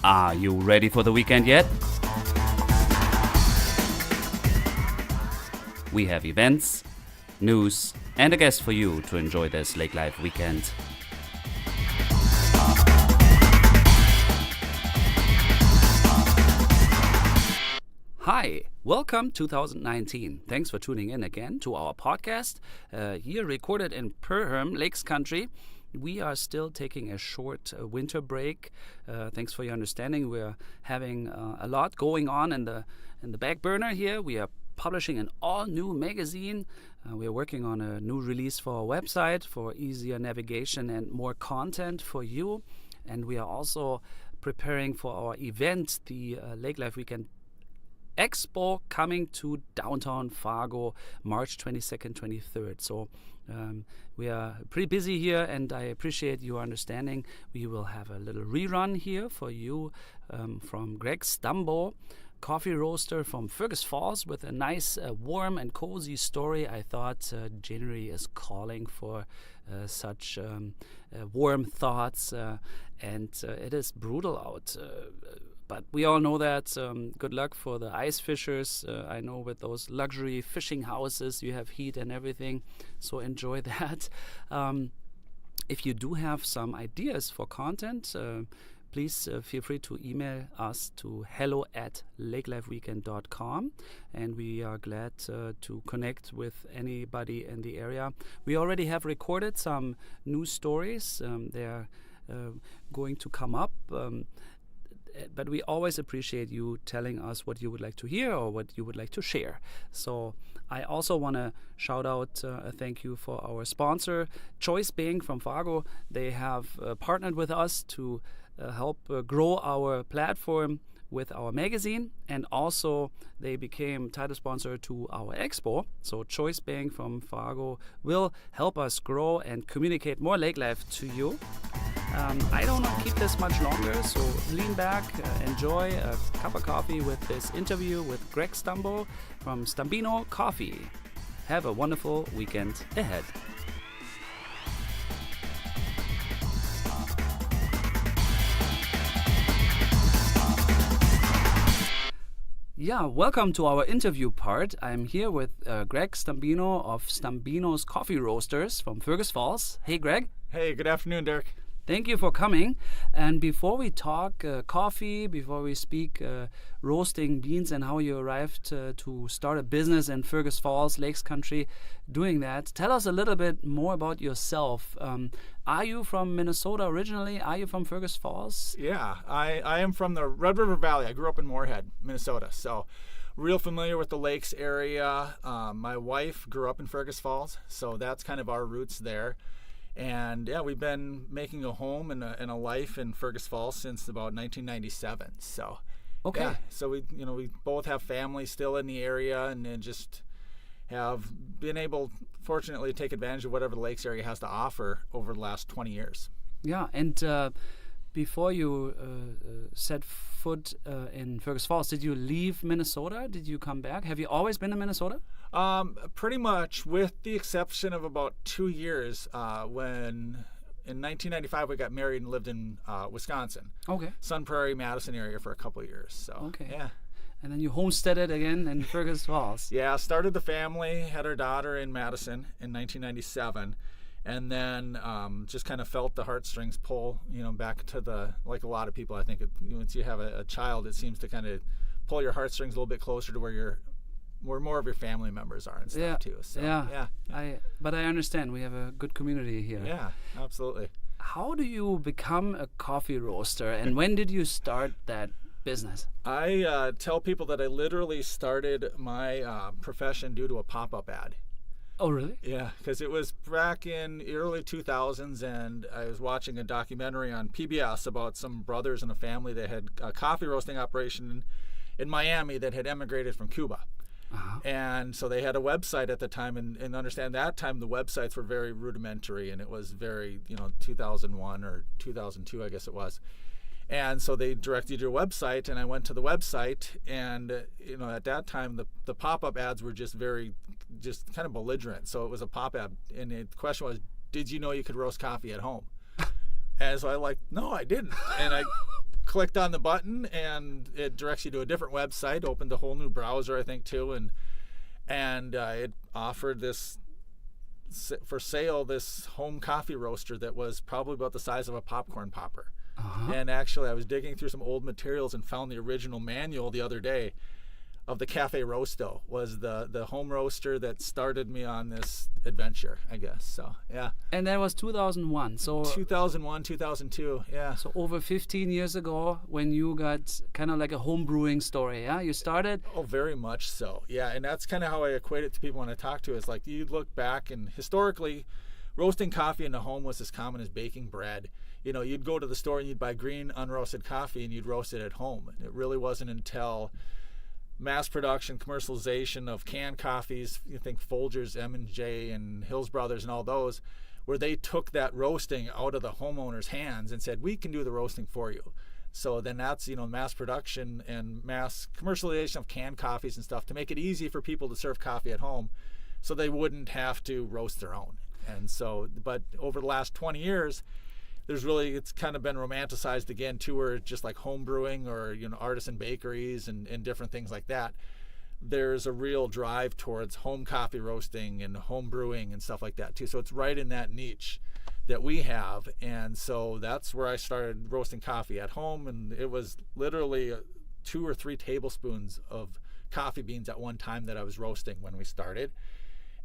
Are you ready for the weekend yet? We have events, news, and a guest for you to enjoy this Lake Life weekend. Hi, welcome 2019. Thanks for tuning in again to our podcast, here recorded in Perham, Lakes Country. We are still taking a short winter break. Thanks for your understanding. We're having a lot going on in the back burner here. We are publishing an all-new magazine. We are working on a new release for our website for easier navigation and more content for you. And we are also preparing for our event, the Lake Life Weekend Expo, coming to downtown Fargo, March 22nd, 23rd. So we are pretty busy here, and I appreciate your understanding. We will have a little rerun here for you from Greg Stumbo, coffee roaster from Fergus Falls, with a nice, warm and cozy story. I thought January is calling for such warm thoughts, and it is brutal out. But we all know that. Good luck for the ice fishers. I know with those luxury fishing houses, you have heat and everything. So enjoy that. If you do have some ideas for content, please feel free to email us to hello@lakelifeweekend.com. And we are glad to connect with anybody in the area. We already have recorded some news stories. They are going to come up. But we always appreciate you telling us what you would like to hear or what you would like to share. So I also want to shout out a thank you for our sponsor, Choice Being from Fargo. They have partnered with us to help grow our platform with our magazine, and also they became title sponsor to our expo. So Choice Being from Fargo will help us grow and communicate more lake life to you. I don't want to keep this much longer, so lean back, enjoy a cup of coffee with this interview with Greg Stumbo from Stumbeano Coffee. Have a wonderful weekend ahead. Yeah, welcome to our interview part. I'm here with Greg Stumbeano of Stumbeano's Coffee Roasters from Fergus Falls. Hey, Greg. Hey, good afternoon, Derek. Thank you for coming. And before we talk coffee, before we speak roasting beans and how you arrived to start a business in Fergus Falls, Lakes Country, doing that, tell us a little bit more about yourself. Are you from Minnesota originally? Are you from Fergus Falls? Yeah, I am from the Red River Valley. I grew up in Moorhead, Minnesota, so real familiar with the lakes area. My wife grew up in Fergus Falls, so that's kind of our roots there. And yeah, we've been making a home and a life in Fergus Falls since about 1997. So, okay. Yeah, so we both have family still in the area, and then just have been able, fortunately, to take advantage of whatever the lakes area has to offer over the last 20 years. Yeah, and before you set foot in Fergus Falls, did you leave Minnesota? Did you come back? Have you always been in Minnesota? Pretty much, with the exception of about 2 years when in 1995 we got married and lived in Wisconsin. Okay. Sun Prairie, Madison area for a couple of years. So, okay. Yeah. And then you homesteaded again in Fergus Falls. Yeah, started the family, had our daughter in Madison in 1997. And then just kind of felt the heartstrings pull, back to like a lot of people. I think once you have a child, it seems to kind of pull your heartstrings a little bit closer to where more of your family members are and stuff too. So, yeah. But I understand we have a good community here. Yeah, absolutely. How do you become a coffee roaster, and when did you start that business? I tell people that I literally started my profession due to a pop-up ad. Oh, really? Yeah, because it was back in the early 2000s, and I was watching a documentary on PBS about some brothers and a family that had a coffee roasting operation in Miami that had emigrated from Cuba. Uh-huh. And so they had a website at the time, and understand that time the websites were very rudimentary, and it was very, 2001 or 2002, I guess it was. And so they directed your website, and I went to the website, and at that time the pop-up ads were just kind of belligerent. So it was a pop-up, and the question was, did you know you could roast coffee at home? And so I no, I didn't. And clicked on the button and it directs you to a different website, opened a whole new browser, I think, too. And it offered this for sale, this home coffee roaster that was probably about the size of a popcorn popper. And actually, I was digging through some old materials and found the original manual the other day of the Cafe Roasto. Was the home roaster that started me on this adventure, I guess. So, yeah. And that was 2001. So 2001, 2002, yeah. So over 15 years ago, when you got kind of like a home brewing story, yeah? You started? Oh, very much so, yeah. And that's kind of how I equate it to people when I talk to. Is like, you look back, and historically, roasting coffee in the home was as common as baking bread. You know, you'd go to the store and you'd buy green unroasted coffee and you'd roast it at home. And it really wasn't until mass production, commercialization of canned coffees, you think Folgers, M&J, and Hills Brothers and all those, where they took that roasting out of the homeowner's hands and said, we can do the roasting for you. So then that's, mass production and mass commercialization of canned coffees and stuff to make it easy for people to serve coffee at home so they wouldn't have to roast their own. And so, but over the last 20 years, it's kind of been romanticized again too, where just like home brewing or, artisan bakeries and different things like that. There's a real drive towards home coffee roasting and home brewing and stuff like that too. So it's right in that niche that we have. And so that's where I started roasting coffee at home. And it was literally 2 or 3 tablespoons of coffee beans at one time that I was roasting when we started.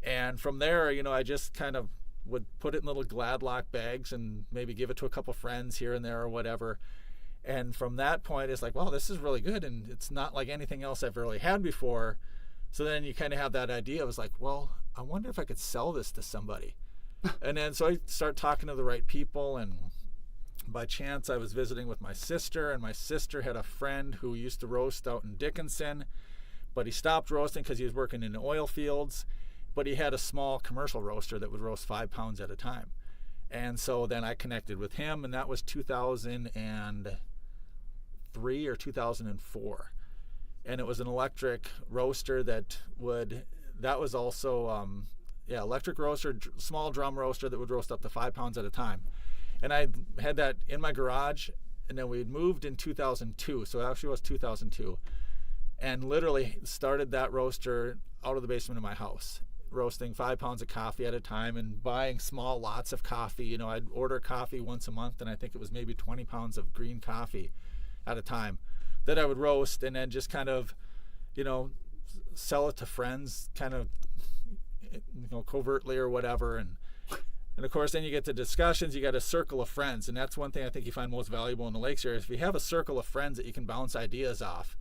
And from there, I just kind of would put it in little Gladlock bags and maybe give it to a couple friends here and there or whatever. And from that point, it's like, well, this is really good. And it's not like anything else I've really had before. So then you kind of have that idea. I was like, well, I wonder if I could sell this to somebody. And then so I start talking to the right people. And by chance, I was visiting with my sister. And my sister had a friend who used to roast out in Dickinson. But he stopped roasting because he was working in the oil fields. But he had a small commercial roaster that would roast 5 pounds at a time. And so then I connected with him, and that was 2003 or 2004. And it was an electric roaster that was also, electric roaster, small drum roaster that would roast up to 5 pounds at a time. And I had that in my garage, and then we moved in 2002, so it actually was 2002. And literally started that roaster out of the basement of my house, roasting 5 pounds of coffee at a time and buying small lots of coffee. I'd order coffee once a month, and I think it was maybe 20 pounds of green coffee at a time that I would roast, and then just kind of, sell it to friends kind of, covertly or whatever. And of course, then you get to discussions, you got a circle of friends. And that's one thing I think you find most valuable in the Lakes area. If you have a circle of friends that you can bounce ideas off,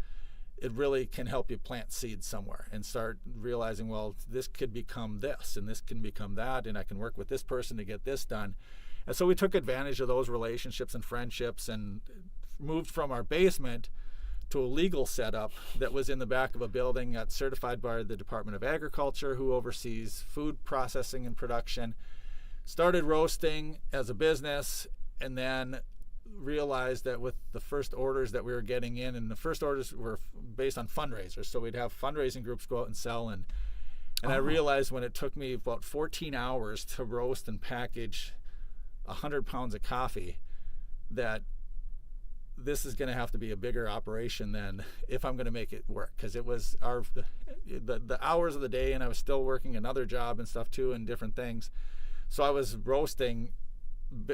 it really can help you plant seeds somewhere and start realizing, well, this could become this and this can become that, and I can work with this person to get this done. And so we took advantage of those relationships and friendships and moved from our basement to a legal setup that was in the back of a building that's certified by the Department of Agriculture, who oversees food processing and production. Started roasting as a business, and then realized that with the first orders that we were getting in, and the first orders were based on fundraisers, so we'd have fundraising groups go out and sell, and I realized when it took me about 14 hours to roast and package 100 pounds of coffee that this is going to have to be a bigger operation than if I'm going to make it work, because it was the hours of the day, and I was still working another job and stuff too and different things. So I was roasting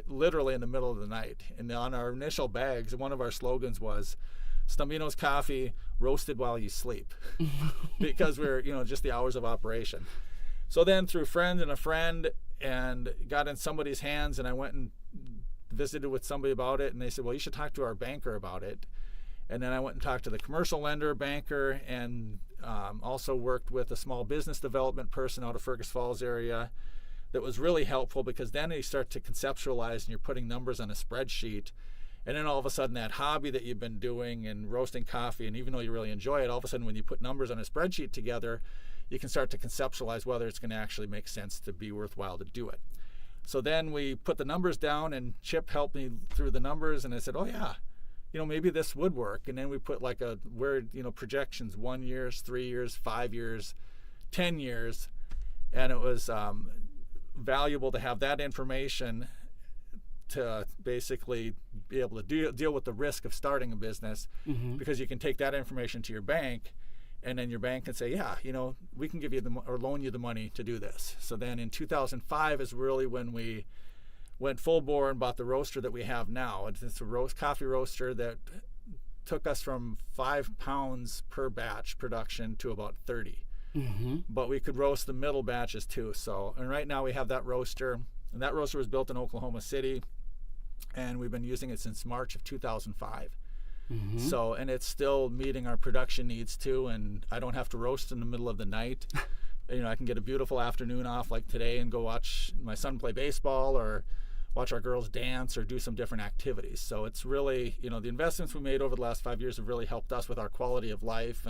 literally in the middle of the night. And on our initial bags, one of our slogans was Stumbeano's coffee roasted while you sleep, because we're, just the hours of operation. So then through friend and a friend, and got in somebody's hands, and I went and visited with somebody about it, and they said, well, you should talk to our banker about it. And then I went and talked to the commercial lender banker, and also worked with a small business development person out of Fergus Falls area. That was really helpful, because then you start to conceptualize and you're putting numbers on a spreadsheet, and then all of a sudden that hobby that you've been doing and roasting coffee, and even though you really enjoy it, all of a sudden when you put numbers on a spreadsheet together, you can start to conceptualize whether it's going to actually make sense to be worthwhile to do it. So then we put the numbers down, and Chip helped me through the numbers, and I said, oh yeah, maybe this would work. And then we put like projections, 1 year, 3 years, 5 years, 10 years, and it was valuable to have that information to basically be able to deal with the risk of starting a business, because you can take that information to your bank, and then your bank can say, yeah, we can give you or loan you the money to do this. So then in 2005 is really when we went full bore and bought the roaster that we have now. It's a coffee roaster that took us from 5 pounds per batch production to about 30. But we could roast the middle batches too. So, and right now we have that roaster, and that roaster was built in Oklahoma City, and we've been using it since March of 2005. So, and it's still meeting our production needs too, and I don't have to roast in the middle of the night. I can get a beautiful afternoon off like today and go watch my son play baseball or watch our girls dance or do some different activities. So it's really, the investments we made over the last 5 years have really helped us with our quality of life,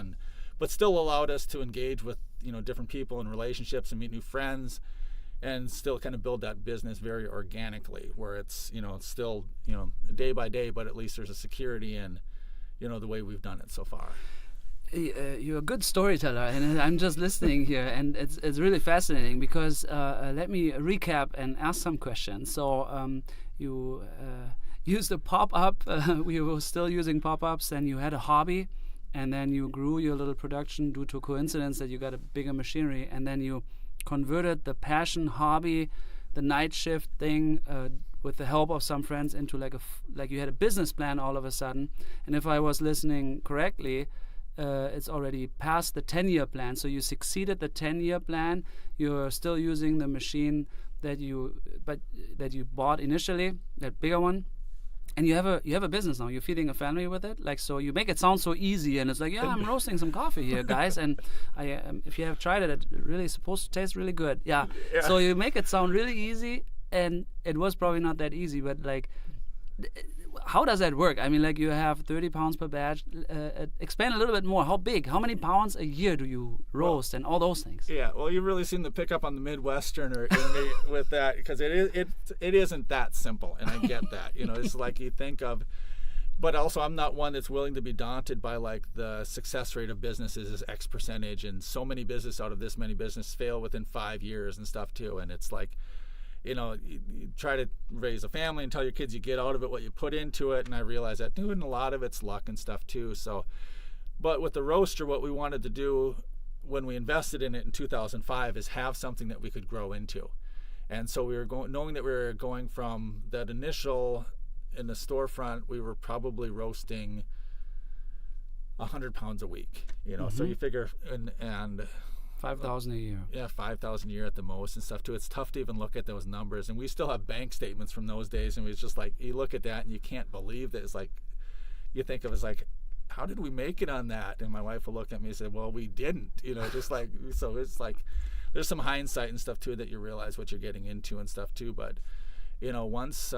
but still allowed us to engage with, different people and relationships and meet new friends, and still kind of build that business very organically, where it's, it's still, day by day, but at least there's a security in, the way we've done it so far. You're a good storyteller, and I'm just listening here, and it's really fascinating because let me recap and ask some questions. So you used a pop-up. We were still using pop-ups, and you had a hobby, and then you grew your little production due to a coincidence that you got a bigger machinery, and then you converted the passion hobby, the night shift thing, with the help of some friends into like you had a business plan all of a sudden. And if I was listening correctly, it's already past the 10-year plan. So you succeeded the 10-year plan. You're still using the machine that you bought initially, that bigger one. And you have a business now. You're feeding a family with it, so you make it sound so easy, and it's like, yeah, I'm roasting some coffee here, guys, and if you have tried it, it's really supposed to taste really good. Yeah. So you make it sound really easy, and it was probably not that easy, but how does that work? I mean, you have 30 pounds per batch. Explain a little bit more. How big? How many pounds a year do you roast, and all those things? Yeah, well, you really seem to pick up on the Midwesterner in me with that, because it isn't that simple, and I get that. It's like you think of, but also I'm not one that's willing to be daunted by the success rate of businesses is X percentage, and so many business out of this many business fail within 5 years and stuff too, and it's like, you try to raise a family and tell your kids you get out of it what you put into it, and I realize that too, and a lot of it's luck and stuff too. So, but with the roaster, what we wanted to do when we invested in it in 2005 is have something that we could grow into. And so we were knowing that we were going from that initial, in the storefront, we were probably roasting 100 pounds a week, so you figure, and 5,000 a year. Yeah, 5,000 a year at the most and stuff too. It's tough to even look at those numbers, and we still have bank statements from those days, and it's just like, you look at that and you can't believe that. It's like, you think of it as like, how did we make it on that? And my wife will look at me and say, well, we didn't, just like, so it's like, there's some hindsight and stuff too that you realize what you're getting into and stuff too. But once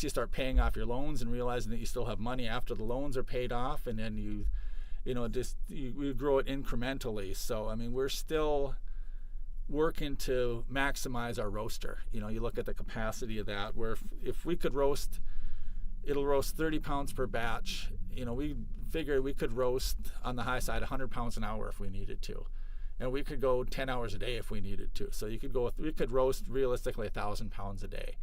you start paying off your loans and realizing that you still have money after the loans are paid off, and then you grow it incrementally. So, I mean, we're still working to maximize our roaster. You look at the capacity of that, where if we could roast, it'll roast 30 pounds per batch. We figure we could roast on the high side 100 pounds an hour if we needed to. And we could go 10 hours a day if we needed to. So we could roast realistically 1,000 pounds a day.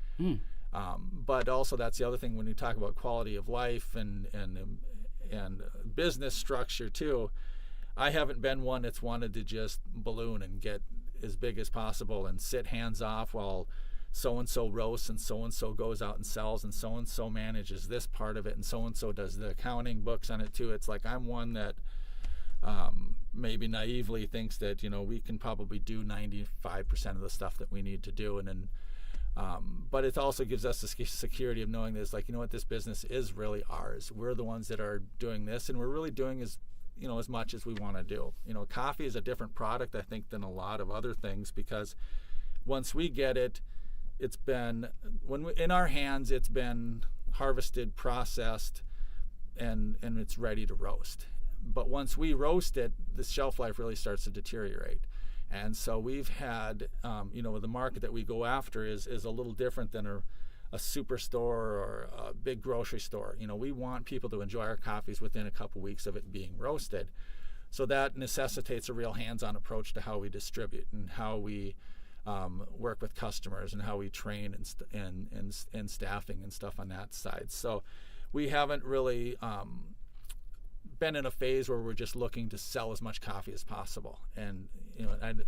But also, that's the other thing when you talk about quality of life and business structure too. I haven't been one that's wanted to just balloon and get as big as possible and sit hands off while so-and-so roasts and so-and-so goes out and sells and so-and-so manages this part of it and so-and-so does the accounting books on it too. It's like, I'm one that maybe naively thinks that, we can probably do 95% of the stuff that we need to do. And then, but it also gives us the security of knowing that it's like, this business is really ours. We're the ones that are doing this, and we're really doing as much as we want to do. Coffee is a different product, I think, than a lot of other things, because once we get it, it's been, in our hands, it's been harvested, processed, and it's ready to roast. But once we roast it, the shelf life really starts to deteriorate. And so we've had, the market that we go after is a little different than a superstore or a big grocery store. We want people to enjoy our coffees within a couple weeks of it being roasted. So that necessitates a real hands-on approach to how we distribute and how we work with customers and how we train and staffing and stuff on that side. So we haven't really been in a phase where we're just looking to sell as much coffee as possible, and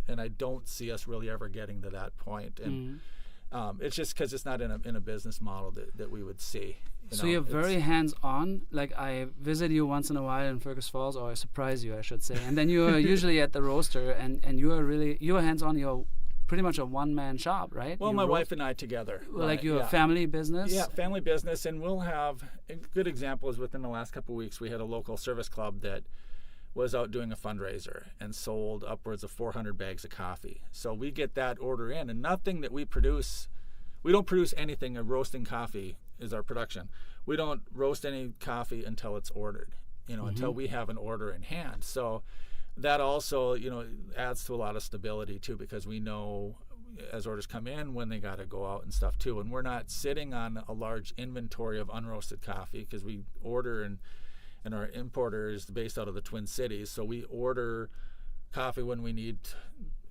I don't see us really ever getting to that point. And it's just because it's not in a business model that we would see. So you're very hands-on. Like, I visit you once in a while in Fergus Falls, or I surprise you, I should say. And then you are usually at the roaster, and you are hands-on. You're pretty much a one-man shop, right? Well, my wife and I together. Well, like you're a family business? Yeah, family business. And we'll have, a good example is within the last couple of weeks, we had a local service club that was out doing a fundraiser and sold upwards of 400 bags of coffee. So we get that order in, and nothing that we produce, we don't produce anything. Roasting coffee is our production. We don't roast any coffee until it's ordered, until we have an order in hand. So that also, adds to a lot of stability too, because we know as orders come in when they got to go out and stuff too. And we're not sitting on a large inventory of unroasted coffee, because we order and our importer is based out of the Twin Cities. So we order coffee when we need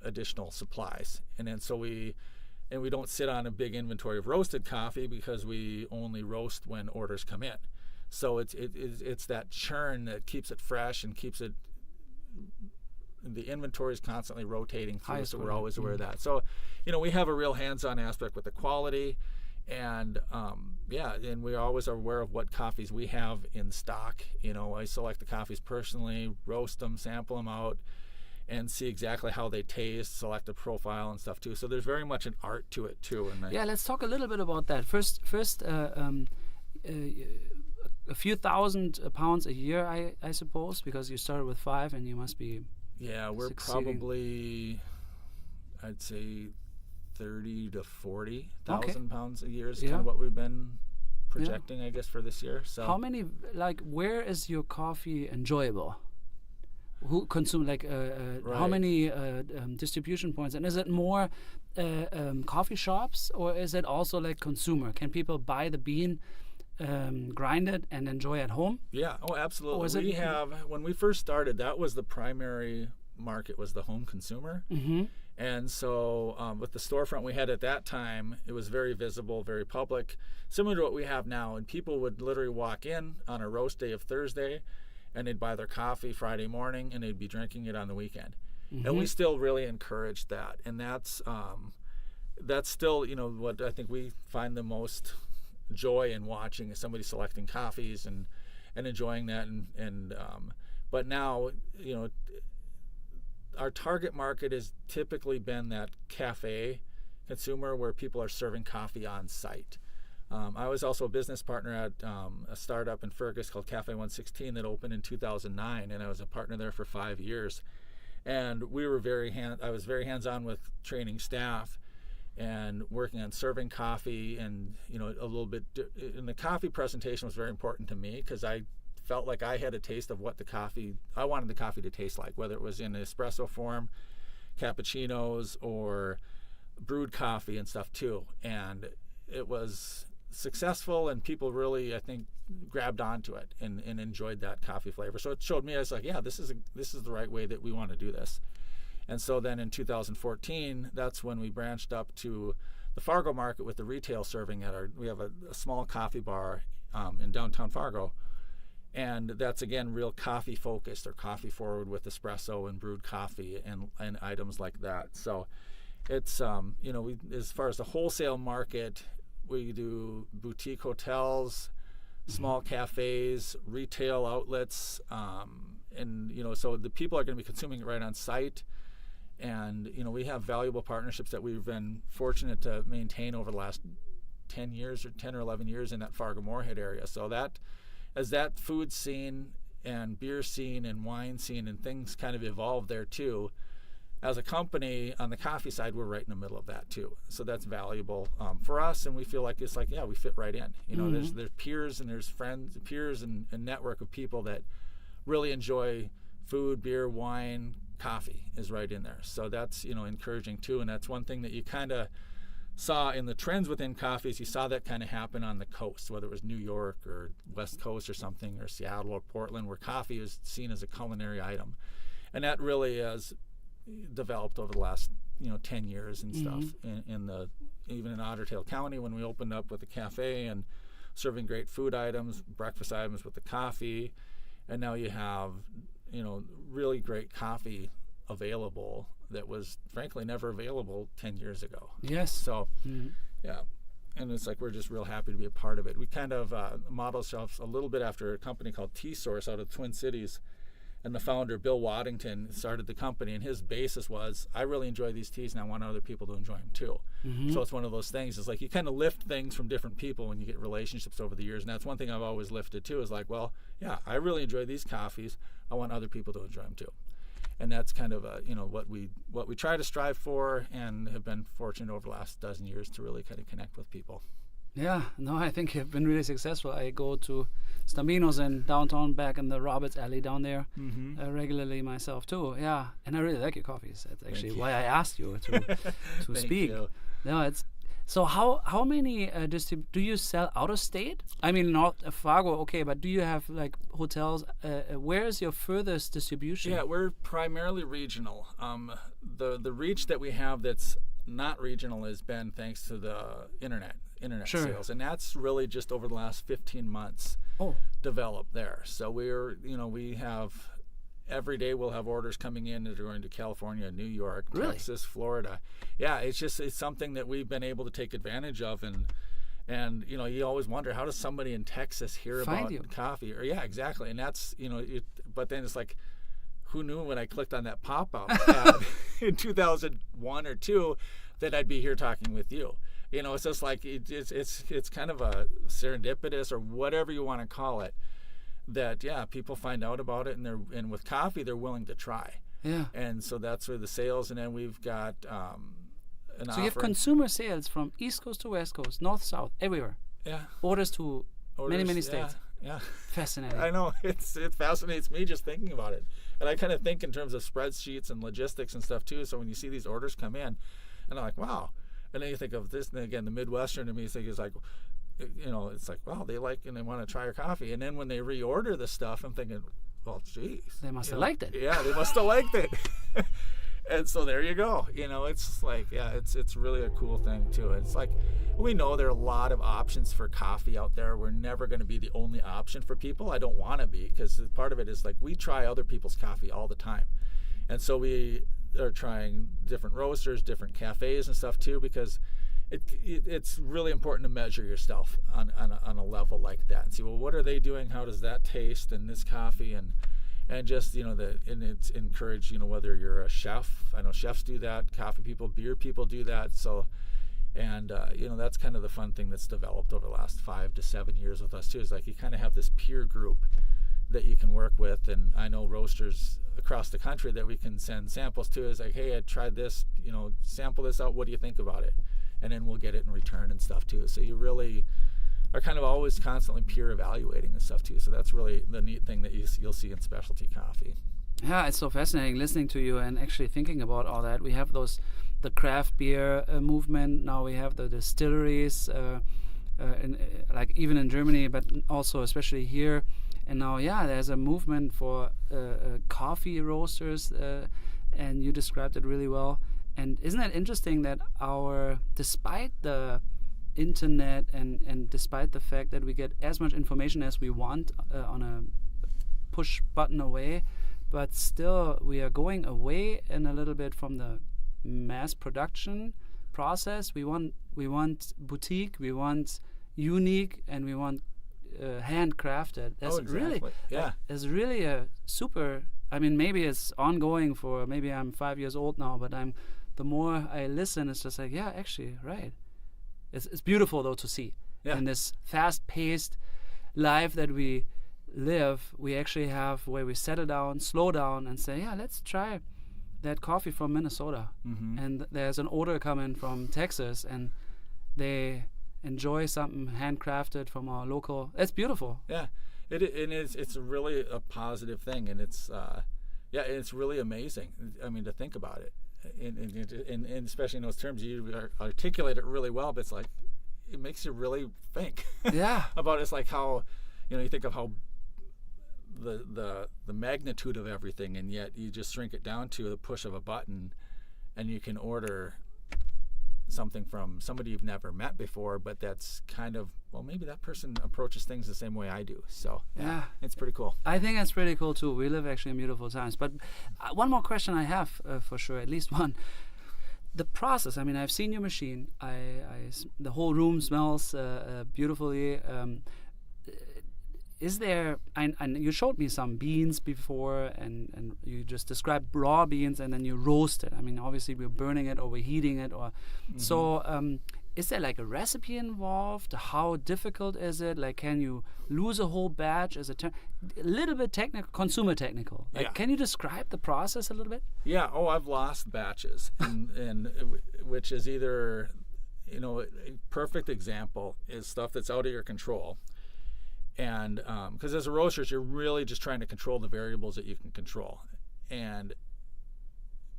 additional supplies. And then we don't sit on a big inventory of roasted coffee, because we only roast when orders come in. So it's that churn that keeps it fresh and keeps it, the inventory is constantly rotating through, so we're always aware of that. So, we have a real hands-on aspect with the quality, and and we always are aware of what coffees we have in stock. I select the coffees personally, roast them, sample them out, and see exactly how they taste, select a profile and stuff too. So there's very much an art to it too. And let's talk a little bit about that. First, a few thousand pounds a year, I suppose, because you started with 5 and you must be. Yeah, we're probably, I'd say, 30 to 40,000 pounds a year is kind of what we've been projecting, I guess, for this year. So how many, where is your coffee enjoyable? Who consume, how many distribution points? And is it more coffee shops, or is it also like consumer? Can people buy the bean, grind it, and enjoy at home? Yeah, absolutely. When we first started, that was the primary market, was the home consumer. And so with the storefront we had at that time, it was very visible, very public, similar to what we have now. And people would literally walk in on a roast day of Thursday, and they'd buy their coffee Friday morning, and they'd be drinking it on the weekend. And we still really encourage that. And that's still, what I think we find the most joy in watching, is somebody selecting coffees and enjoying that. But now, our target market has typically been that cafe consumer, where people are serving coffee on site. I was also a business partner at a startup in Fergus called Cafe 116 that opened in 2009, and I was a partner there for 5 years. And we were I was very hands-on with training staff and working on serving coffee, and a little bit. And the coffee presentation was very important to me, because I felt like I had a taste of what I wanted the coffee to taste like, whether it was in espresso form, cappuccinos, or brewed coffee and stuff too. And it was successful, and people really, I think, grabbed onto it and enjoyed that coffee flavor. So it showed me, I was like, yeah, this is the right way that we want to do this. And so then in 2014, that's when we branched up to the Fargo market with the retail serving we have a small coffee bar in downtown Fargo. And that's, again, real coffee focused, or coffee forward, with espresso and brewed coffee and items like that. So it's, as far as the wholesale market, we do boutique hotels, small cafes, retail outlets, and so the people are going to be consuming it right on site. And we have valuable partnerships that we've been fortunate to maintain over the last 10 or 11 years in that Fargo-Moorhead area. So that, as that food scene and beer scene and wine scene and things kind of evolve there too, as a company on the coffee side, we're right in the middle of that too. So that's valuable for us, and we feel like it's like, yeah, we fit right in. There's peers and there's friends, peers and network of people that really enjoy food, beer, wine, coffee is right in there. So that's, encouraging too. And that's one thing that you kind of saw in the trends within coffees. You saw that kind of happen on the coast, whether it was New York or West Coast or something, or Seattle or Portland, where coffee is seen as a culinary item. And that really has developed over the last 10 years and stuff even in Otter Tail County when we opened up with a cafe and serving great food items, breakfast items with the coffee, and now you have really great coffee available that was frankly never available 10 years ago. Yes. So yeah, and it's like we're just real happy to be a part of it. We kind of model ourselves a little bit after a company called Tea Source out of Twin Cities, and the founder Bill Waddington started the company, and his basis was, I really enjoy these teas and I want other people to enjoy them too. So it's one of those things, it's like you kind of lift things from different people when you get relationships over the years, and that's one thing I've always lifted too, is like, well, yeah, I really enjoy these coffees, I want other people to enjoy them too. And that's kind of what we try to strive for, and have been fortunate over the last dozen years to really kind of connect with people. Yeah, no, I think you've been really successful. I go to Stumbeano's in downtown, back in the Roberts Alley down there, regularly myself too. Yeah, and I really like your coffees. That's actually why I asked you to speak. You. No, it's so. How many do you sell out of state? I mean, not Fargo, okay, but do you have like hotels? Where is your furthest distribution? Yeah, we're primarily regional. The reach that we have that's not regional has been thanks to the internet sales, and that's really just over the last 15 months developed there. So we have every day we'll have orders coming in that are going to California, New York, Texas, Florida. Yeah, it's something that we've been able to take advantage of, and you always wonder, how does somebody in Texas hear about coffee? Or yeah, exactly. And that's but then it's like, who knew when I clicked on that pop-up ad in 2001 or 2 that I'd be here talking with you? It's just like it's kind of a serendipitous, or whatever you want to call it, that people find out about it, and with coffee they're willing to try. Yeah. And so that's where the sales, and then we've got an offer. You have consumer sales from East Coast to West Coast, North, South, everywhere. Yeah. Orders to many states. Yeah. Fascinating. I know, it fascinates me just thinking about it, and I kind of think in terms of spreadsheets and logistics and stuff too. So when you see these orders come in, and I'm like, wow. And then you think of this, and again, the Midwestern to me is like, it's like, wow, they like and they want to try your coffee. And then when they reorder the stuff, I'm thinking, well, geez. They must have liked it. Yeah, they must have liked it. And so there you go. It's like, it's really a cool thing too. It's like, we know there are a lot of options for coffee out there. We're never going to be the only option for people. I don't want to be, because part of it is like, we try other people's coffee all the time. And so we are trying different roasters, different cafes and stuff too, because it's really important to measure yourself on a level like that and see, well, what are they doing? How does that taste in this coffee? And just, and it's encouraged, whether you're a chef. I know chefs do that, coffee people, beer people do that. So, and that's kind of the fun thing that's developed over the last 5 to 7 years with us too, is like you kind of have this peer group that you can work with. And I know roasters across the country that we can send samples to. Is like, hey, I tried this, sample this out, what do you think about it? And then we'll get it in return and stuff too. So you really are kind of always constantly peer evaluating and stuff too. So that's really the neat thing that you'll see in specialty coffee. Yeah, it's so fascinating listening to you and actually thinking about all that. We have the craft beer movement. Now we have the distilleries, like even in Germany, but also especially here. And now, there's a movement for coffee roasters, and you described it really well. And isn't it interesting that despite the internet and despite the fact that we get as much information as we want on a push button away, but still we are going away in a little bit from the mass production process. We want boutique, we want unique, and we want handcrafted. That's it's really a super. I mean, maybe it's ongoing for. Maybe I'm 5 years old now, but the more I listen, it's just like, actually, right. It's beautiful though to see. Yeah. In this fast-paced life that we live, we actually have where we settle down, slow down, and say, let's try that coffee from Minnesota. Mm-hmm. And there's an order coming from Texas, and they enjoy something handcrafted from our local. It's beautiful. Yeah, it is. It's really a positive thing, and it's it's really amazing. I mean, to think about it, and especially in those terms, you articulate it really well. But it's like it makes you really think. Yeah. About it's like how you think of how the magnitude of everything, and yet you just shrink it down to the push of a button. and you can order something from somebody you've never met before, but that's kind of, well, maybe that person approaches things the same way I do. So Yeah. it's pretty cool. I think that's pretty cool too. We live actually in beautiful times. But one more question I have for sure, at least one. The process. I mean, I've seen your machine. The whole room smells beautifully. Is there? And you showed me some beans before, and you just described raw beans, and then you roast it. I mean, obviously we're burning it or we're heating it, or so. Is there like a recipe involved? How difficult is it? Like, can you lose a whole batch? Is it a little bit technical, consumer technical? Like, Yeah. can you describe the process a little bit? Yeah. Oh, I've lost batches, and which is either, a perfect example is stuff that's out of your control. And because as a roaster, you're really just trying to control the variables that you can control. And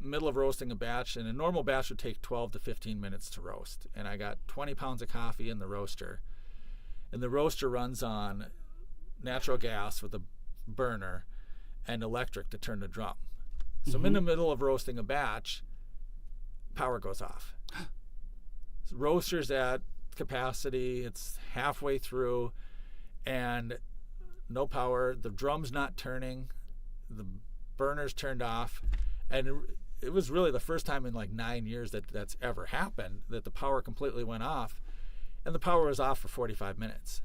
middle of roasting a batch, and a normal batch would take 12 to 15 minutes to roast. And I got 20 pounds of coffee in the roaster. And the roaster runs on natural gas with a burner and electric to turn the drum. So I'm in the middle of roasting a batch, power goes off. Roaster's at capacity, it's halfway through, and no power, the drum's not turning, the burner's turned off, and it was really the first time in like 9 years that's ever happened, that the power completely went off, and the power was off for 45 minutes.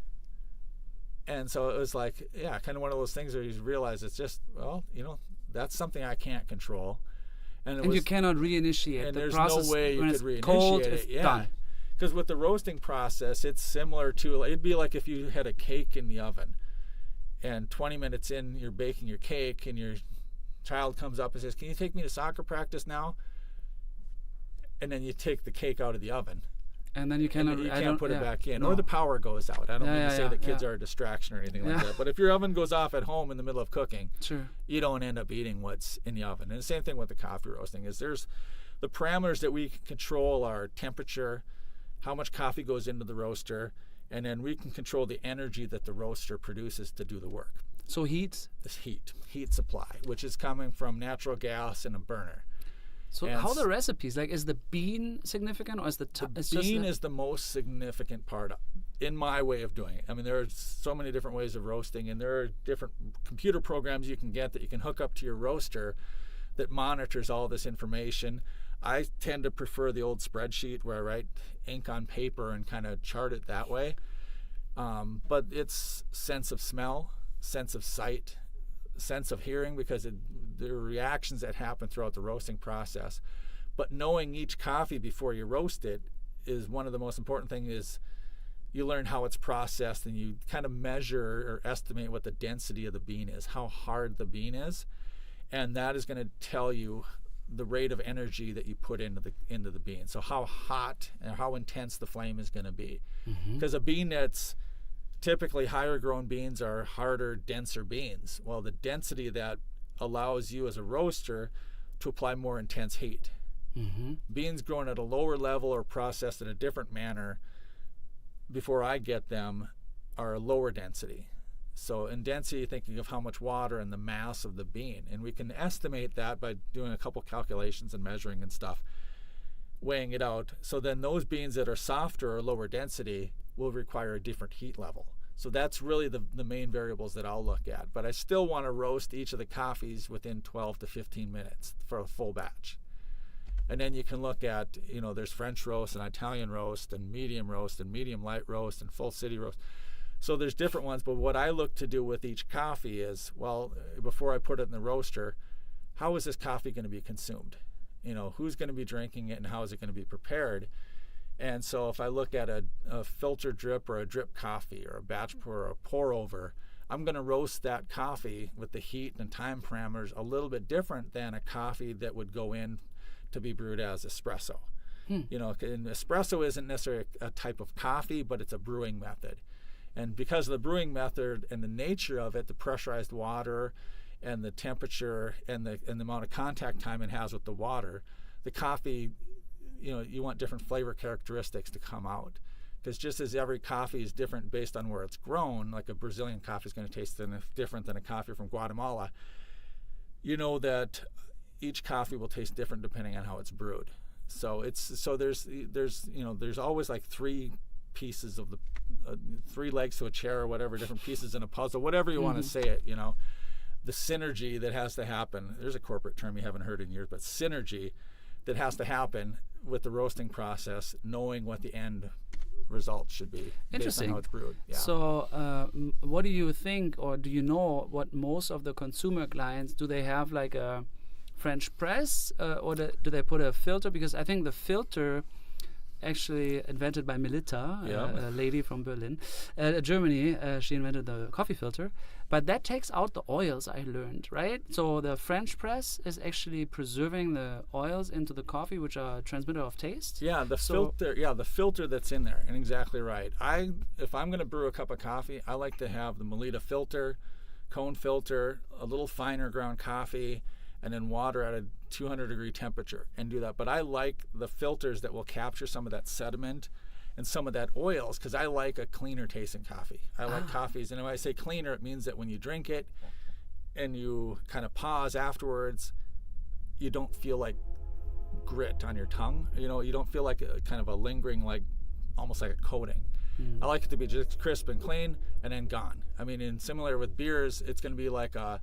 And so it was like, yeah, kind of one of those things where you realize it's just, well, that's something I can't control. And you cannot reinitiate and the there's process. no way you when could it's reinitiate cold, it. it's Yeah. done. Because with the roasting process, it's similar to, it'd be like if you had a cake in the oven, and 20 minutes in, you're baking your cake, and your child comes up and says, "Can you take me to soccer practice now?" And then you take the cake out of the oven. And then you cannot. You can't put it back in, No. or the power goes out. I don't mean to say that kids yeah. are a distraction or anything like Yeah. that. But if your oven goes off at home in the middle of cooking, Sure. you don't end up eating what's in the oven. And the same thing with the coffee roasting is there's the parameters that we can control are temperature, how much coffee goes into the roaster, and then we can control the energy that the roaster produces to do the work. So heat. This heat supply, which is coming from natural gas and a burner. So And how the recipes? Like, is the bean significant, or is the bean is the most significant part in my way of doing it. I mean, there are so many different ways of roasting, and there are different computer programs you can get that you can hook up to your roaster that monitors all this information. I tend to prefer the old spreadsheet where I write ink on paper and kind of chart it that way. But it's sense of smell, sense of sight, sense of hearing, because there are reactions that happen throughout the roasting process. But knowing each coffee before you roast it is one of the most important things. Is you learn how it's processed, and you kind of measure or estimate what the density of the bean is, how hard the bean is, and that is going to tell you the rate of energy that you put into the bean. So how hot and how intense the flame is going to be. Because a bean that's typically higher grown beans are harder, denser beans. Well, the density of that allows you as a roaster to apply more intense heat. Beans grown at a lower level or processed in a different manner before I get them are a lower density. So in density, thinking of how much water and the mass of the bean. And we can estimate that by doing a couple calculations and measuring and stuff, weighing it out. So then those beans that are softer or lower density will require a different heat level. So that's really the main variables that I'll look at. But I still want to roast each of the coffees within 12 to 15 minutes for a full batch. And then you can look at, there's French roast and Italian roast and medium light roast and full city roast. So there's different ones, but what I look to do with each coffee is, well, before I put it in the roaster, how is this coffee going to be consumed? Who's going to be drinking it, and how is it going to be prepared? And so if I look at a filter drip or a drip coffee or a batch pour or a pour over, I'm going to roast that coffee with the heat and time parameters a little bit different than a coffee that would go in to be brewed as espresso. And espresso isn't necessarily a type of coffee, but it's a brewing method. And because of the brewing method and the nature of it, the pressurized water and the temperature and the amount of contact time it has with the water, the coffee, you want different flavor characteristics to come out. Because just as every coffee is different based on where it's grown, like a Brazilian coffee is going to taste different than a coffee from Guatemala, that each coffee will taste different depending on how it's brewed. So there's always like three pieces of the three legs to a chair or whatever, different pieces in a puzzle, whatever you want to say it, the synergy that has to happen. There's a corporate term you haven't heard in years, but synergy that has to happen with the roasting process, knowing what the end result should be based on how it's brewed. Yeah. So what do you think, or do you know what most of the consumer clients, do they have like a French press or do they put a filter? Because I think the filter actually invented by Melita, a lady from Berlin, Germany. She invented the coffee filter, but that takes out the oils, I learned, right? So the French press is actually preserving the oils into the coffee, which are transmitter of taste. Yeah, the filter that's in there, and exactly right. If I'm going to brew a cup of coffee, I like to have the Melita filter, cone filter, a little finer ground coffee, and then water at a 200-degree temperature and do that. But I like the filters that will capture some of that sediment and some of that oils, because I like a cleaner tasting coffee. I like coffees, and when I say cleaner, it means that when you drink it and you kind of pause afterwards, you don't feel like grit on your tongue. You don't feel like a kind of a lingering, like almost like a coating. I like it to be just crisp and clean and then gone. I mean, and similar with beers, it's going to be like a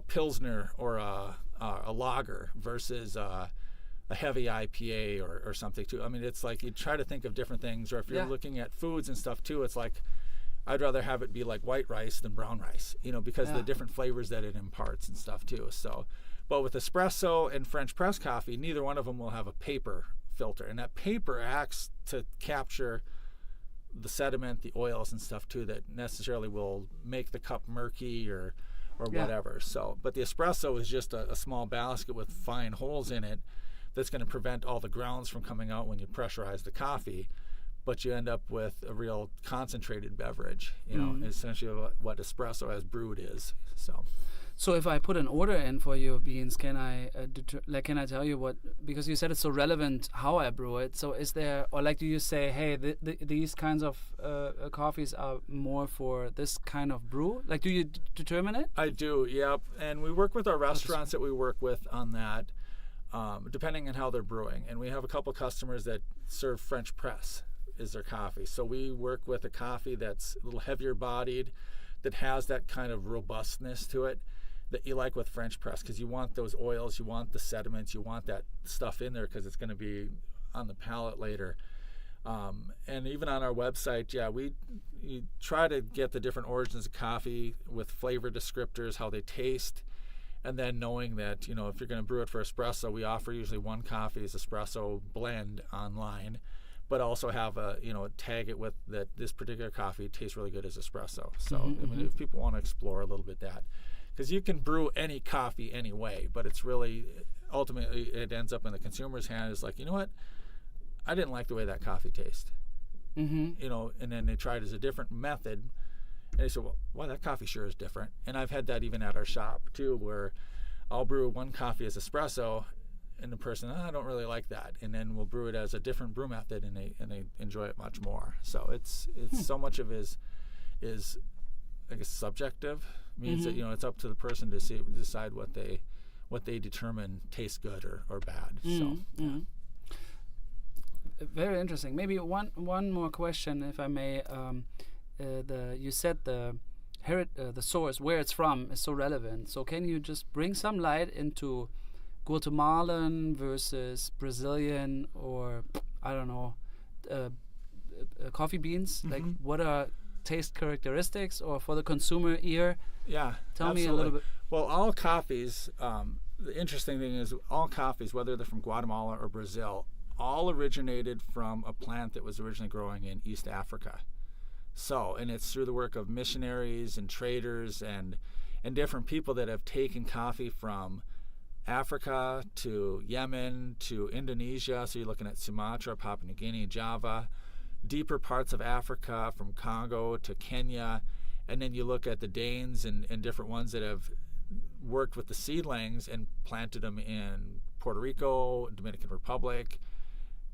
Pilsner or a lager versus a heavy IPA or something too. I mean, it's like you try to think of different things, or if you're looking at foods and stuff too, it's like I'd rather have it be like white rice than brown rice, because of the different flavors that it imparts and stuff too. So, but with espresso and French press coffee, neither one of them will have a paper filter, and that paper acts to capture the sediment, the oils and stuff too, that necessarily will make the cup murky or whatever. So, but the espresso is just a small basket with fine holes in it that's going to prevent all the grounds from coming out when you pressurize the coffee, but you end up with a real concentrated beverage, essentially what espresso as brewed is. So if I put an order in for your beans, can I can I tell you what, because you said it's so relevant how I brew it, so is there, or like do you say, hey, these kinds of coffees are more for this kind of brew? Like, do you determine it? I do, yep. And we work with our restaurants that we work with on that, depending on how they're brewing. And we have a couple customers that serve French press is their coffee. So we work with a coffee that's a little heavier bodied, that has that kind of robustness to it that you like with French press, because you want those oils, you want the sediments, you want that stuff in there because it's going to be on the palate later. And even on our website, we try to get the different origins of coffee with flavor descriptors, how they taste, and then knowing that, if you're going to brew it for espresso, we offer usually one coffee as espresso blend online, but also have tag it with that this particular coffee tastes really good as espresso. So I mean, if people want to explore a little bit that, because you can brew any coffee any way, but it's really ultimately it ends up in the consumer's hand. Is like, you know what, I didn't like the way that coffee tastes. And then they try it as a different method, and they say, well, wow, that coffee sure is different. And I've had that even at our shop too, where I'll brew one coffee as espresso, and the person, I don't really like that, and then we'll brew it as a different brew method, and they enjoy it much more. So it's so much of it is I guess subjective. Means that it's up to the person to decide what they determine tastes good or bad. So very interesting. Maybe one more question, if I may. You said the source, where it's from, is so relevant. So can you just bring some light into Guatemalan versus Brazilian, or I don't know, coffee beans? Like, what are taste characteristics, or for the consumer ear? Yeah, tell me a little bit. Well, all coffees, the interesting thing is all coffees, whether they're from Guatemala or Brazil, all originated from a plant that was originally growing in East Africa. So, and it's through the work of missionaries and traders and different people that have taken coffee from Africa to Yemen to Indonesia. So you're looking at Sumatra, Papua New Guinea, Java, deeper parts of Africa from Congo to Kenya. And then you look at the Danes and different ones that have worked with the seedlings and planted them in Puerto Rico, Dominican Republic,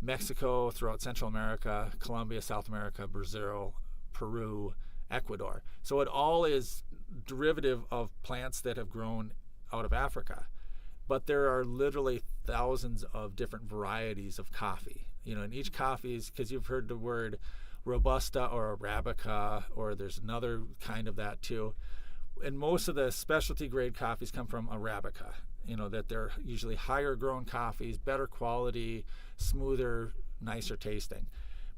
Mexico, throughout Central America, Colombia, South America, Brazil, Peru, Ecuador. So it all is derivative of plants that have grown out of Africa. but there are literally thousands of different varieties of coffee. And each coffee is, because you've heard the word Robusta or Arabica, or there's another kind of that too. And most of the specialty grade coffees come from Arabica, that they're usually higher grown coffees, better quality, smoother, nicer tasting.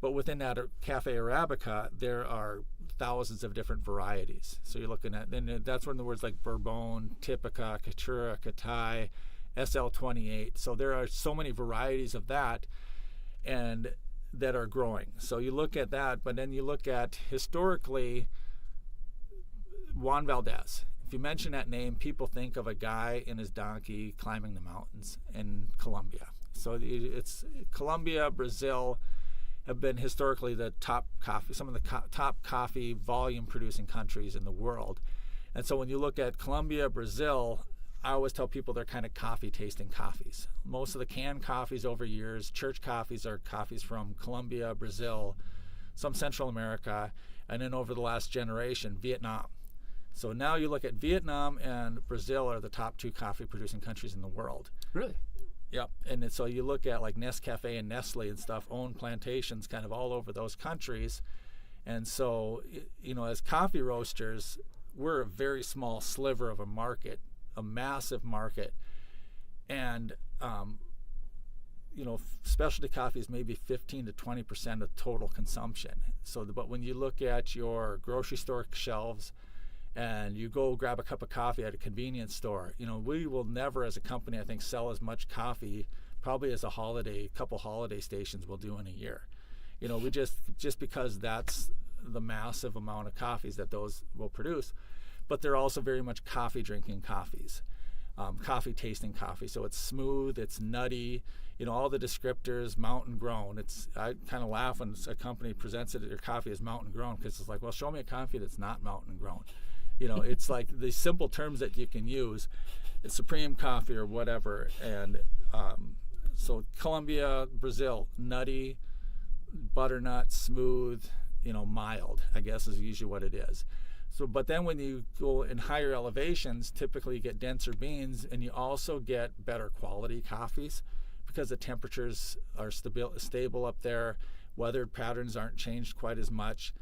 But within that Cafe Arabica, there are thousands of different varieties. So you're looking at, and that's when the words like Bourbon, Typica, Caturra, Catai, SL28. So there are so many varieties of that, and that are growing. So you look at that, but then you look at historically Juan Valdez. If you mention that name, people think of a guy and his donkey climbing the mountains in Colombia. So it's Colombia, Brazil have been historically the top coffee, some of the top coffee volume producing countries in the world. And so when you look at Colombia, Brazil, I always tell people they're kind of coffee tasting coffees. Most of the canned coffees over years, church coffees, are coffees from Colombia, Brazil, some Central America, and then over the last generation, Vietnam. So now you look at Vietnam and Brazil are the top two coffee producing countries in the world. Really? Yep. And so you look at like Nescafe and Nestle and stuff own plantations kind of all over those countries. And so, as coffee roasters, we're a very small sliver of a market, a massive market. And, specialty coffee is maybe 15 to 20% of total consumption. But when you look at your grocery store shelves, and you go grab a cup of coffee at a convenience store, we will never as a company, I think, sell as much coffee probably as couple holiday stations will do in a year. We just because that's the massive amount of coffees that those will produce. But they're also very much coffee drinking coffees, coffee tasting coffee. So it's smooth, it's nutty, all the descriptors, mountain grown. I kind of laugh when a company presents it, their coffee as mountain grown, because it's like, well, show me a coffee that's not mountain grown. It's like the simple terms that you can use, it's Supreme Coffee or whatever. And so Colombia, Brazil, nutty, butternut, smooth, mild, I guess is usually what it is. So, but then when you go in higher elevations, typically you get denser beans, and you also get better quality coffees because the temperatures are stable up there, weathered patterns aren't changed quite as much.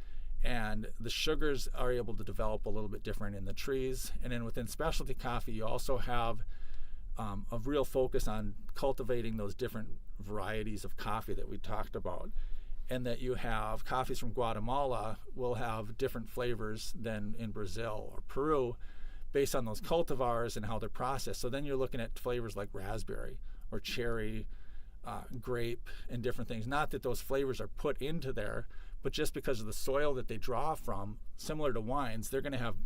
And the sugars are able to develop a little bit different in the trees. And then within specialty coffee, you also have a real focus on cultivating those different varieties of coffee that we talked about. And that you have coffees from Guatemala will have different flavors than in Brazil or Peru based on those cultivars and how they're processed. So then you're looking at flavors like raspberry or cherry, grape, and different things. Not that those flavors are put into there, but just because of the soil that they draw from, similar to wines, they're going to have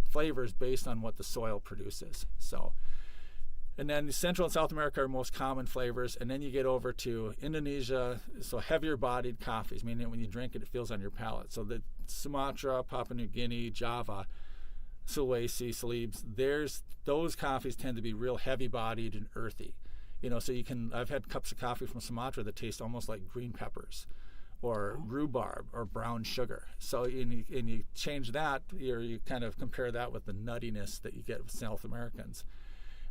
flavors based on what the soil produces. So, and then Central and South America are most common flavors, and then you get over to Indonesia, so heavier bodied coffees, meaning when you drink it, it feels on your palate. So the Sumatra, Papua New Guinea, Java, Sulawesi, Celebes, those coffees tend to be real heavy bodied and earthy. So I've had cups of coffee from Sumatra that taste almost like green peppers, or rhubarb, or brown sugar. So and you change that, you kind of compare that with the nuttiness that you get with South Americans.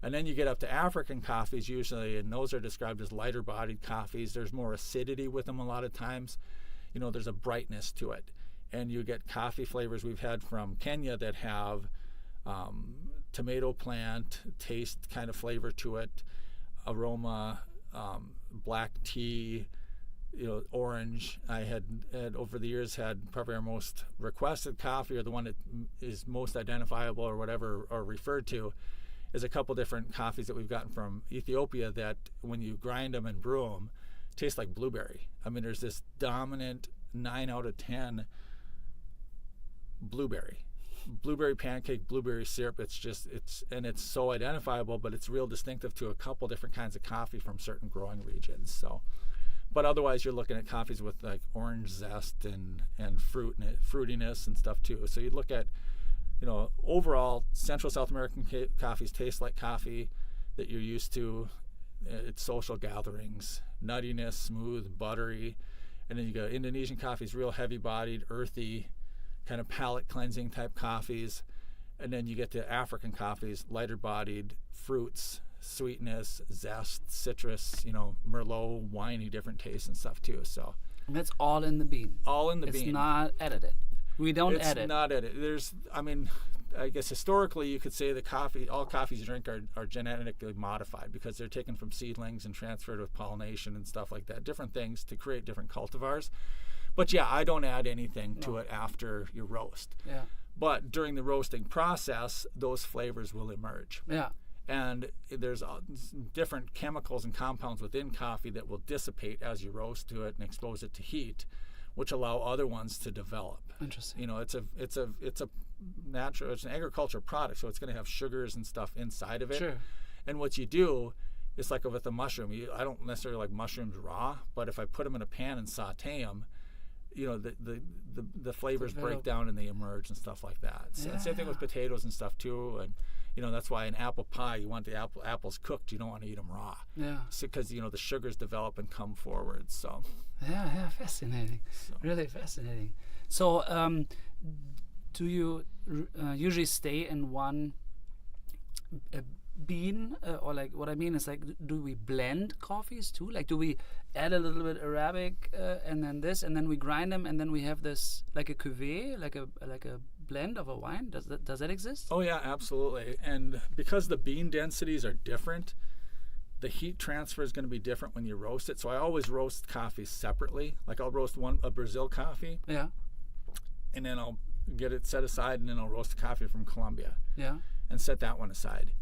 And then you get up to African coffees usually, and those are described as lighter bodied coffees. There's more acidity with them a lot of times. There's a brightness to it. And you get coffee flavors we've had from Kenya that have tomato plant taste kind of flavor to it, aroma, black tea, orange. I had over the years had probably our most requested coffee, or the one that is most identifiable or whatever, or referred to, is a couple different coffees that we've gotten from Ethiopia that when you grind them and brew them, taste like blueberry. I mean, there's this dominant 9 out of 10 blueberry pancake, blueberry syrup. It's so identifiable, but it's real distinctive to a couple different kinds of coffee from certain growing regions. So, but otherwise you're looking at coffees with like orange zest and fruitiness and stuff too. So you look at, overall Central South American coffees taste like coffee that you're used to. It's social gatherings, nuttiness, smooth, buttery. And then you go Indonesian coffees, real heavy bodied, earthy, kind of palate cleansing type coffees. And then you get to African coffees, lighter bodied, fruits, sweetness, zest, citrus, Merlot, winey, different tastes and stuff too. So that's all in the bean. All in the bean. It's not edited. We don't edit. It's not edited. I guess historically you could say all coffees you drink are genetically modified because they're taken from seedlings and transferred with pollination and stuff like that, different things to create different cultivars. But yeah, I don't add anything to it after you roast. Yeah. But during the roasting process, those flavors will emerge. Yeah. And there's different chemicals and compounds within coffee that will dissipate as you roast to it and expose it to heat, which allow other ones to develop. Interesting. It's an agricultural product, so it's going to have sugars and stuff inside of it. Sure. And what you do, it's like with a mushroom. I don't necessarily like mushrooms raw, but if I put them in a pan and saute them, the flavors break down and they emerge and stuff like that. So same thing with potatoes and stuff too. And that's why in apple pie you want the apples cooked. You don't want to eat them raw. Yeah. Because the sugars develop and come forward. So. Yeah, fascinating. Really fascinating. So, do you usually stay in one bean, or like what I mean is like, do we blend coffees too? Like, do we add a little bit Arabic and then this, and then we grind them, and then we have this like a cuvée, like a blend of a wine? Does that exist? Oh yeah, absolutely. And because the bean densities are different, the heat transfer is going to be different when you roast it. So I always roast coffee separately. Like I'll roast a Brazil coffee. Yeah. And then I'll get it set aside, and then I'll roast the coffee from Colombia. Yeah. And set that one aside.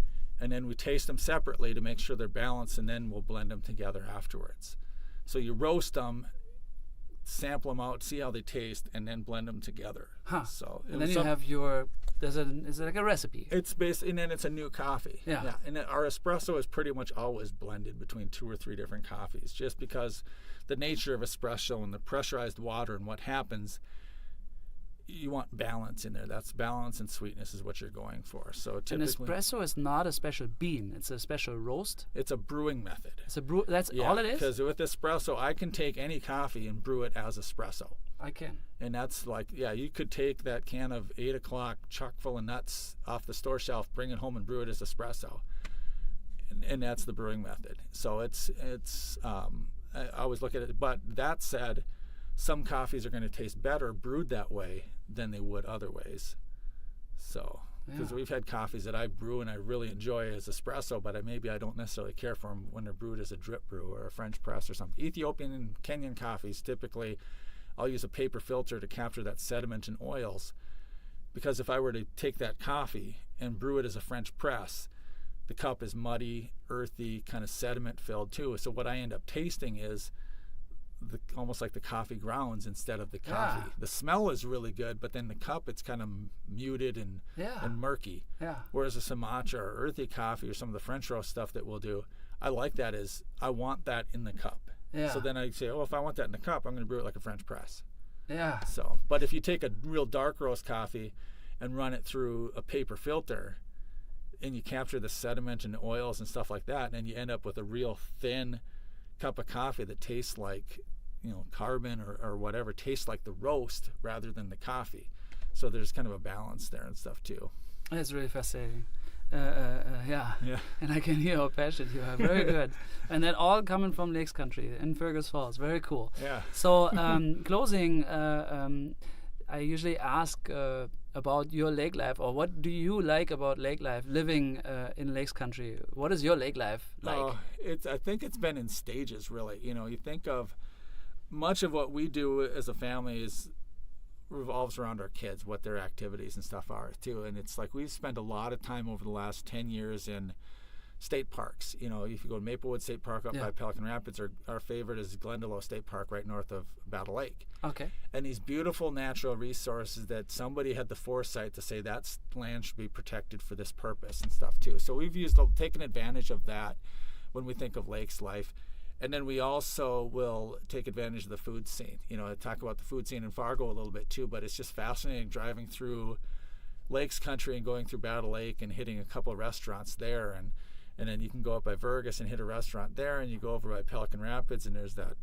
And then we taste them separately to make sure they're balanced, and then we'll blend them together afterwards. So you roast them, sample them out, see how they taste, and then blend them together. Huh. So and then you have is it like a recipe? It's and then it's a new coffee. Yeah. And our espresso is pretty much always blended between 2 or 3 different coffees, just because the nature of espresso and the pressurized water and what happens, you want balance in there. That's balance and sweetness is what you're going for. So typically, an espresso is not a special bean; it's a special roast. It's a brewing method. It's a brew. That's all it is. Because with espresso, I can take any coffee and brew it as espresso. I can. And that's like, you could take that can of 8 o'clock chock full of nuts off the store shelf, bring it home, and brew it as espresso. And that's the brewing method. So it's I always look at it. But that said, some coffees are going to taste better brewed that way than they would other ways. So, because we've had coffees that I brew and I really enjoy as espresso, but maybe I don't necessarily care for them when they're brewed as a drip brew or a French press or something. Ethiopian and Kenyan coffees, typically, I'll use a paper filter to capture that sediment and oils, because if I were to take that coffee and brew it as a French press, the cup is muddy, earthy, kind of sediment filled too. So what I end up tasting is almost like the coffee grounds instead of the coffee. Yeah. The smell is really good, but then the cup, it's kind of muted and murky. Yeah. Whereas a Sumatra or earthy coffee or some of the French roast stuff that we'll do, I like that is I want that in the cup. Yeah. So then I say, if I want that in the cup, I'm going to brew it like a French press. Yeah. So, but if you take a real dark roast coffee and run it through a paper filter, and you capture the sediment and oils and stuff like that, and then you end up with a real thin cup of coffee that tastes like, carbon or whatever, tastes like the roast rather than the coffee. So there's kind of a balance there and stuff too. That's really fascinating. Yeah. And I can hear how passionate you are. Very good. And that all coming from Lakes Country in Fergus Falls. Very cool. Yeah. So closing, I usually ask about your lake life, or what do you like about lake life, living in Lakes Country? What is your lake life like? I think it's been in stages, really. You think of much of what we do as a family revolves around our kids, what their activities and stuff are too. And it's like we've spent a lot of time over the last 10 years in state parks. If you go to Maplewood State Park up by Pelican Rapids, our favorite is Glendalough State Park right north of Battle Lake. Okay. And these beautiful natural resources that somebody had the foresight to say that land should be protected for this purpose and stuff too. So we've taken advantage of that when we think of lakes life. And then we also will take advantage of the food scene. I talk about the food scene in Fargo a little bit too, but it's just fascinating driving through Lakes Country and going through Battle Lake and hitting a couple of restaurants there. And then you can go up by Vergas and hit a restaurant there, and you go over by Pelican Rapids, and there's that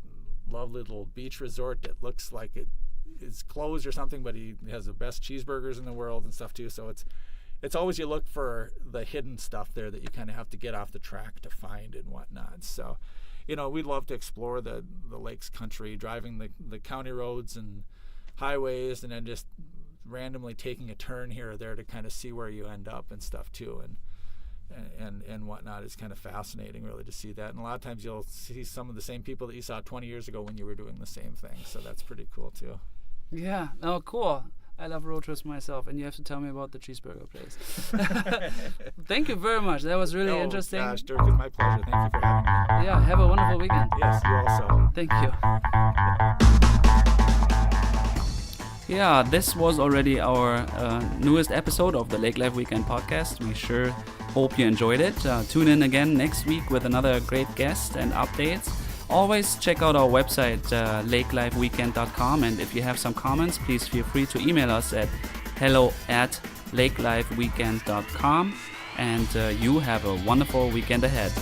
lovely little beach resort that looks like it is closed or something, but he has the best cheeseburgers in the world and stuff too. So it's always you look for the hidden stuff there that you kind of have to get off the track to find and whatnot. So, we love to explore the lakes country, driving the county roads and highways, and then just randomly taking a turn here or there to kind of see where you end up and stuff too, and whatnot. Is kind of fascinating, really, to see that. And a lot of times you'll see some of the same people that you saw 20 years ago when you were doing the same thing. So that's pretty cool too. Yeah. Oh, cool. I love road trips myself, and you have to tell me about the cheeseburger place. Thank you very much. That was really interesting. Gosh, Dirk, it's my pleasure. Thank you for having me. Yeah, have a wonderful weekend. Yes, you also. Thank you. Yeah, this was already our newest episode of the Lake Life Weekend podcast. We sure hope you enjoyed it. Tune in again next week with another great guest and updates. Always check out our website, lakelifeweekend.com, and if you have some comments, please feel free to email us at hello@lakelifeweekend.com, and you have a wonderful weekend ahead.